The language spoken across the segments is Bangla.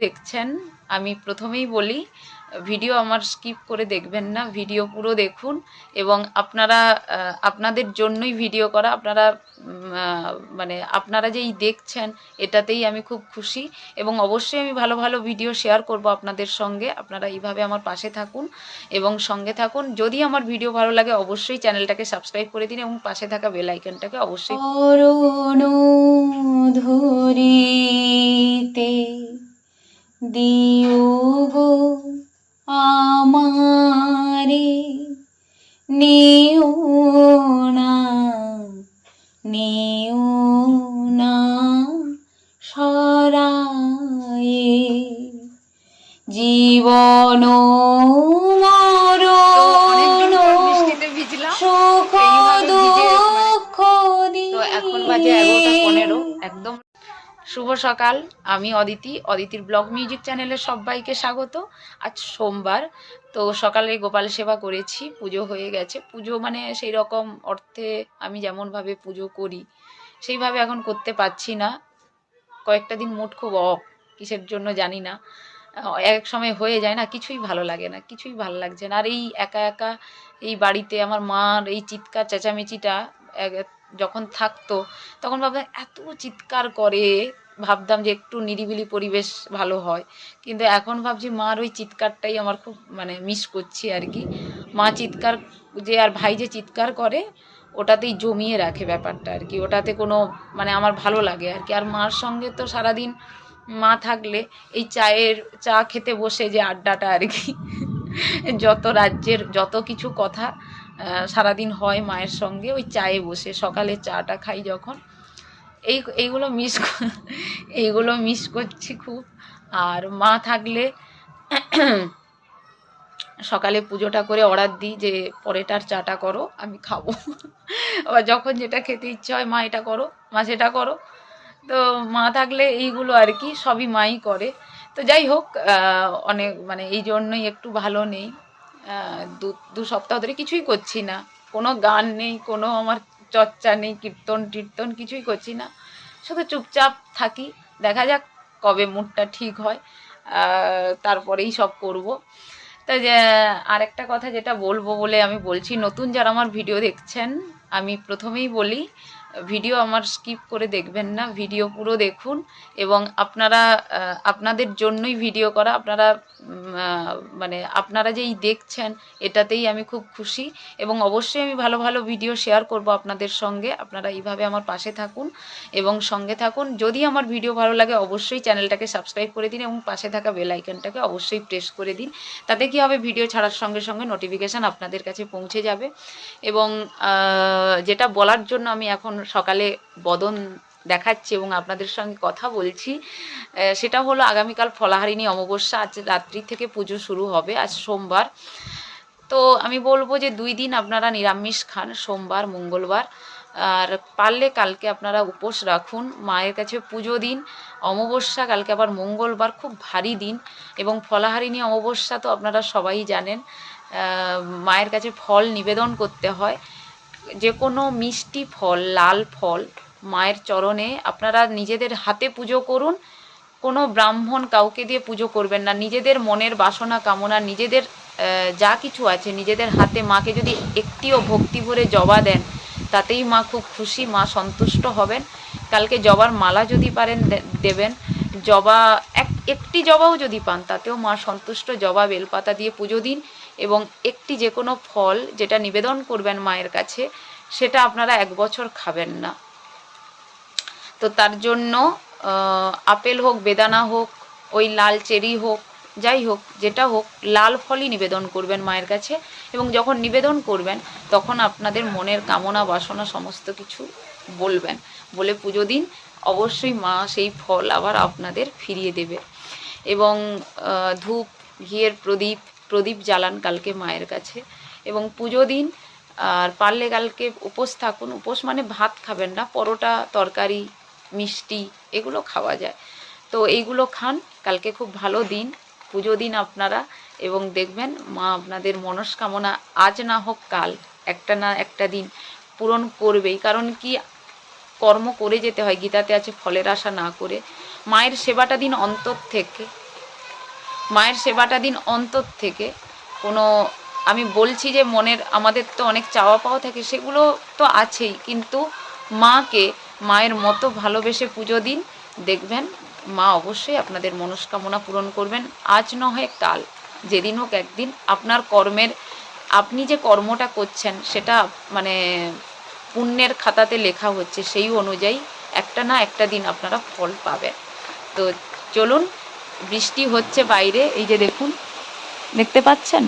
দেখছেন আমি প্রথমেই বলি ভিডিও আমার স্কিপ করে দেখবেন না, ভিডিও পুরো দেখুন এবং আপনারা আপনাদের জন্যই ভিডিও করা, আপনারা মানে আপনারা যেই দেখছেন এটাতেই আমি খুব খুশি এবং অবশ্যই আমি ভালো ভালো ভিডিও শেয়ার করব আপনাদের সঙ্গে। আপনারা এইভাবে আমার পাশে থাকুন এবং সঙ্গে থাকুন। যদি আমার ভিডিও ভালো লাগে অবশ্যই চ্যানেলটাকে সাবস্ক্রাইব করে দিন এবং পাশে থাকা বেল আইকনটাকে অবশ্যই ধরিতে দিও গো আমারে, নিও না নিও না সরায়ে, জীবন মরণ সুখ দুঃখ দিয়ে। তো এখন বাজে 11:15 একদম শুভ সকাল। আমি অদিতির ব্লগ মিউজিক চ্যানেলে সবাইকে স্বাগত। আজ সোমবার, তো সকালে গোপাল সেবা করেছি, পুজো হয়ে গেছে। পুজো মানে সেই রকম অর্থে আমি যেমনভাবে পুজো করি সেইভাবে এখন করতে পারছি না। কয়েকটা দিন মুড খুব অফ, কিসের জন্য জানি না। এক সময় হয়ে যায় না, কিছুই ভালো লাগে না, কিছুই ভালো লাগছে না। আর এই একা একা এই বাড়িতে আমার মার এই চিৎকার চেঁচামেচিটা যখন থাকতো তখন ভাবতাম এত চিৎকার করে, ভাবতাম যে একটু নিরিবিলি পরিবেশ ভালো হয়। কিন্তু এখন ভাবছি মার ওই চিৎকারটাই আমার খুব মানে মিস করছি আর কি। মা চিৎকার যে আর ভাই যে চিৎকার করে ওটাতেই জমিয়ে রাখে ব্যাপারটা আর কি, ওটাতে কোনো মানে আমার ভালো লাগে আর কি। আর মার সঙ্গে তো সারাদিন মা থাকলে এই চা খেতে বসে যে আড্ডাটা আর কি যত রাজ্যের যত কিছু কথা সারাদিন হয় মায়ের সঙ্গে ওই চায়ে বসে, সকালে চাটা খাই যখন, এইগুলো মিস করছি খুব। আর মা থাকলে সকালে পুজোটা করে অর্ডার দিই যে পরেটার চাটা করো আমি খাবো আবার যখন যেটা খেতে ইচ্ছে হয় মা এটা করো, মা সেটা করো। তো মা থাকলে এইগুলো আর কি সবই মাই করে। তো যাই হোক, অনেক মানে এই জন্যই একটু ভালো নেই। দু সপ্তাহ ধরে কিছুই করছি না, কোনো গান নেই, কোনো আমার চর্চা নেই, কীর্তন কিছুই করছি না, শুধু চুপচাপ থাকি। দেখা যাক কবে মুডটা ঠিক হয়, তারপরেই সব করব। তা যে আরেকটা কথা যেটা বলবো বলে আমি বলছি, নতুন যারা আমার ভিডিও দেখছেন আমি প্রথমেই বলি ভিডিও আমার স্কিপ করে দেখবেন না, ভিডিও পুরো দেখুন এবং আপনারা আপনাদের জন্যই ভিডিও করা, আপনারা মানে আপনারা যেই দেখছেন এটাতেই আমি খুব খুশি এবং অবশ্যই আমি ভালো ভালো ভিডিও শেয়ার করব আপনাদের সঙ্গে। আপনারা এইভাবে আমার পাশে থাকুন এবং সঙ্গে থাকুন। যদি আমার ভিডিও ভালো লাগে অবশ্যই চ্যানেলটাকে সাবস্ক্রাইব করে দিন এবং পাশে থাকা বেল আইকনটাকে অবশ্যই প্রেস করে দিন। তাতে কী হবে, ভিডিও ছাড়ার সঙ্গে সঙ্গে নোটিফিকেশান আপনাদের কাছে পৌঁছে যাবে। এবং যেটা বলার জন্য আমি এখন সকালে বদন দেখাচ্ছি এবং আপনাদের সঙ্গে কথা বলছি, সেটা হলো আগামীকাল ফলাহারিণী অমাবস্যা, আজ রাত্রি থেকে পুজো শুরু হবে, আজ সোমবার। তো আমি বলবো যে 2 দিন আপনারা নিরামিষ খান, সোমবার মঙ্গলবার, আর পারলে কালকে আপনারা উপোস রাখুন, মায়ের কাছে পুজো দিন। অমাবস্যা কালকে আবার মঙ্গলবার, খুব ভারী দিন এবং ফলাহারিণী অমাবস্যা তো আপনারা সবাই জানেন, মায়ের কাছে ফল নিবেদন করতে হয়, যে কোনো মিষ্টি ফল, লাল ফল মায়ের চরণে আপনারা নিজেদের হাতে পুজো করুন। কোনো ব্রাহ্মণ কাউকে দিয়ে পুজো করবেন না, নিজেদের মনের বাসনা কামনা, নিজেদের যা কিছু আছে নিজেদের হাতে মাকে যদি একটিও ভক্তি ভরে জবা দেন তাতেই মা খুব খুশি, মা সন্তুষ্ট হবেন। কালকে জবার মালা যদি পারেন দেবেন, জবা একটি জবাও যদি পান তাতেও মা সন্তুষ্ট। জবা বেলপাতা দিয়ে পুজো দিন এবং একটি যে কোনো ফল যেটা নিবেদন করবেন মায়ের কাছে সেটা আপনারা 1 বছর খাবেন না। তো তার জন্য আপেল হোক, বেদানা হোক, ওই লাল চেরি হোক, যাই হোক যেটা হোক, লাল ফলই নিবেদন করবেন মায়ের কাছে এবং যখন নিবেদন করবেন তখন আপনাদের মনের কামনা বাসনা সমস্ত কিছু বলবেন, বলে পুজো দিন। অবশ্যই মা সেই ফল আবার আপনাদের ফিরিয়ে দেবে। এবং ধূপ ঘিয়ের প্রদীপ জ্বালান কালকে মায়ের কাছে এবং পুজো দিন। আর পারলে কালকে উপোস থাকুন, উপোস মানে ভাত খাবেন না, পরোটা তরকারি মিষ্টি এগুলো খাওয়া যায়, তো এইগুলো খান। কালকে খুব ভালো দিন, পুজো দিন আপনারা এবং দেখবেন মা আপনাদের মনস্কামনা আজ না হোক কাল একটা না একটা দিন পূরণ করবেই। কারণ কি, কর্ম করে যেতে হয়, গীতাতে আছে ফলের আশা না করে। মায়ের সেবাটা দিন অন্তর থেকে, মায়ের সেবাটা দিন অন্তর থেকে। কোনো আমি বলছি যে মনের আমাদের তো অনেক চাওয়া পাওয়া থাকে, সেগুলো তো আছেই, কিন্তু মাকে মায়ের মতো ভালোবেসে পুজো দিন, দেখবেন মা অবশ্যই আপনাদের মনস্কামনা পূরণ করবেন। আজ নয় কাল, যেদিন হোক একদিন আপনার কর্মের, আপনি যে কর্মটা করছেন সেটা মানে পুণ্যের খাতাতে লেখা হচ্ছে, সেই অনুযায়ী একটা না একটা দিন আপনারা ফল পাবেন। তো চলুন, বৃষ্টি হচ্ছে বাইরে, এই যে দেখুন, দেখতে পাচ্ছেন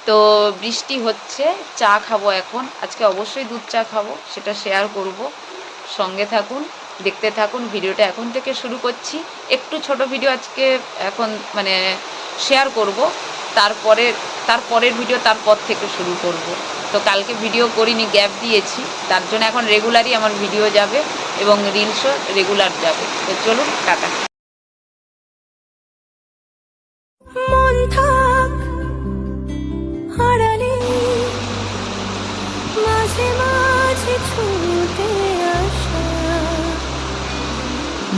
তো বৃষ্টি হচ্ছে। চা খাবো এখন, আজকে অবশ্যই দুধ চা খাবো, সেটা শেয়ার করব। সঙ্গে থাকুন, দেখতে থাকুন, ভিডিওটা এখন থেকে শুরু করছি। একটু ছোট ভিডিও আজকে এখন মানে শেয়ার করব, তারপরের ভিডিও তারপর থেকে শুরু করব। তো কালকে ভিডিও করিনি, গ্যাপ দিয়েছি, তার জন্য এখন রেগুলারই আমার ভিডিও যাবে এবং রিলসও রেগুলার যাবে। তো চলুন, টাটা। মন থাক হারালে মাঝে মাঝে ছুটে আসা,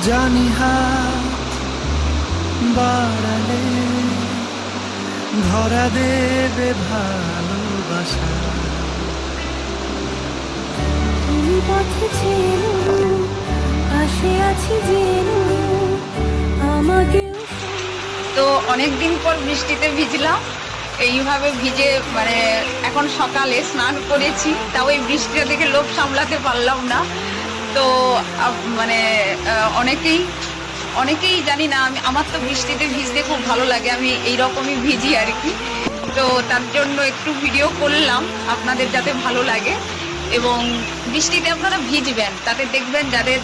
জানি হাত বাড়ালে ধরা দেবে ভালোবাসা। তুমি পথে চেনো, পাশে আছি জেনো, আমাকে তো অনেক দিন পর বৃষ্টিতে ভিজলাম, এইভাবে ভিজে মানে এখন সকালে স্নান করেছি, তাও এই বৃষ্টিটা দেখে লোভ সামলাতে পারলাম না। তো মানে অনেকেই জানি না, আমার তো বৃষ্টিতে ভিজতে খুব ভালো লাগে, আমি এই রকমই ভিজি আর কি। তো তার জন্য একটু ভিডিও করলাম আপনাদের, যাতে ভালো লাগে। এবং বৃষ্টিতে আপনারা ভিজবেন, তাতে দেখবেন যাদের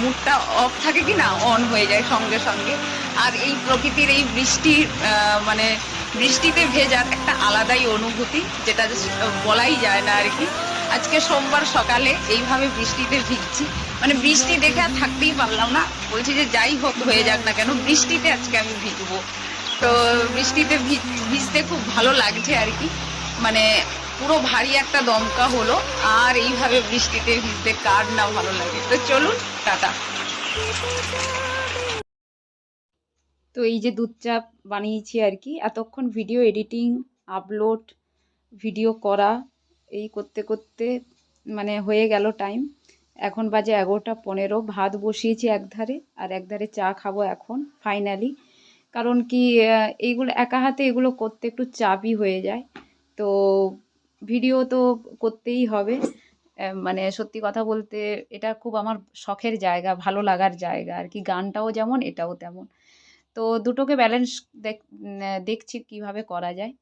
মুডটা অফ থাকে কি না, অন হয়ে যায় সঙ্গে সঙ্গে। আর এই প্রকৃতির এই বৃষ্টির মানে বৃষ্টিতে ভেজার একটা আলাদাই অনুভূতি, যেটা বলাই যায় না আর কি। আজকে সোমবার সকালে এইভাবে বৃষ্টিতে ভিজছি, মানে বৃষ্টি দেখে আর থাকতেই পারলাম না, বলছি যে যাই হোক হয়ে যাক না কেন, বৃষ্টিতে আজকে আমি ভিজবো। তো বৃষ্টিতে ভিজতে খুব ভালো লাগছে আর কি, মানে পুরো ভারী একটা দমকা হলো। আর এইভাবে বৃষ্টিতে ভিজতে কার না ভালো লাগে। তো চলুন, টাটা। তো এই যে দুধ চা বানিয়েছি আর কি, এতক্ষণ ভিডিও এডিটিং, আপলোড, ভিডিও করা, এই করতে করতে মানে হয়ে গেল টাইম। এখন বাজে 11:15, ভাত বসিয়েছি একধারে, আর একধারে চা খাবো এখন ফাইনালি। কারণ কি এইগুলো একা হাতে এগুলো করতে একটু চাপই হয়ে যায়, তো ভিডিও তো করতেই হবে। মানে সত্যি কথা বলতে এটা খুব আমার শখের জায়গা, ভালো লাগার জায়গা আর কি, গানটাও যেমন এটাও তেমন। তো দুটোকে ব্যালেন্স দেখছি কিভাবে করা যায়।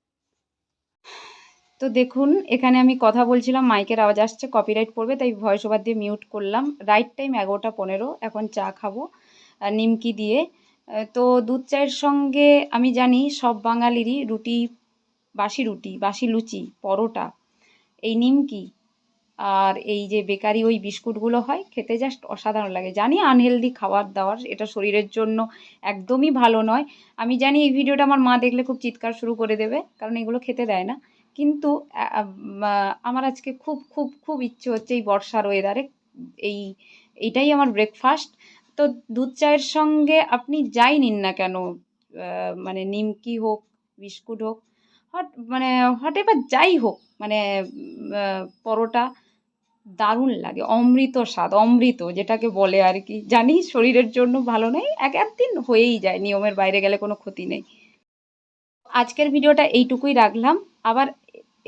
তো দেখুন, এখানে আমি কথা বলছিলাম, মাইকের আওয়াজ আসছে, কপিরাইট পড়বে, তাই ভয়েস ওভার দিয়ে মিউট করলাম। রাইট টাইম 11:15, এখন চা খাবো নিমকি দিয়ে। তো দুধ চায়ের সঙ্গে আমি জানি সব বাঙালিরই রুটি, বাসি লুচি, পরোটা, এই নিমকি আর এই যে বেকারি ওই বিস্কুটগুলো হয়, খেতে জাস্ট অসাধারণ লাগে। জানি আনহেলদি খাবার দাবার, এটা শরীরের জন্য একদমই ভালো নয়। আমি জানি এই ভিডিওটা আমার মা দেখলে খুব চিৎকার শুরু করে দেবে, কারণ এগুলো খেতে দেয় না। কিন্তু আমার আজকে খুব খুব খুব ইচ্ছে হচ্ছে এই বর্ষার ওয়েদারে এইটাই আমার ব্রেকফাস্ট। তো দুধ চায়ের সঙ্গে আপনি যাই নিন না কেন, মানে নিমকি হোক, বিস্কুট হোক, মানে হট এবার যাই হোক, মানে পরোটা, দারুণ লাগে, অমৃত স্বাদ, অমৃত যেটাকে বলে আর কি। জানি শরীরের জন্য ভালো নয়, একদিন হয়েই যায়, নিয়মের বাইরে গেলে কোনো ক্ষতি নেই। আজকের ভিডিওটা এইটুকুই রাখলাম, আবার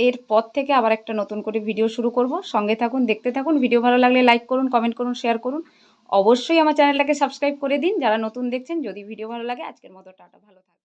এরপর থেকে আবার একটা নতুন করে ভিডিও শুরু করব। সঙ্গে থাকুন, দেখতে থাকুন। ভিডিও ভালো লাগলে লাইক করুন, কমেন্ট করুন, শেয়ার করুন। অবশ্যই আমার চ্যানেলটাকে সাবস্ক্রাইব করে দিন যারা নতুন দেখছেন। যদি ভিডিও ভালো লাগে, আজকের মতো টাটা, ভালো থাকুন।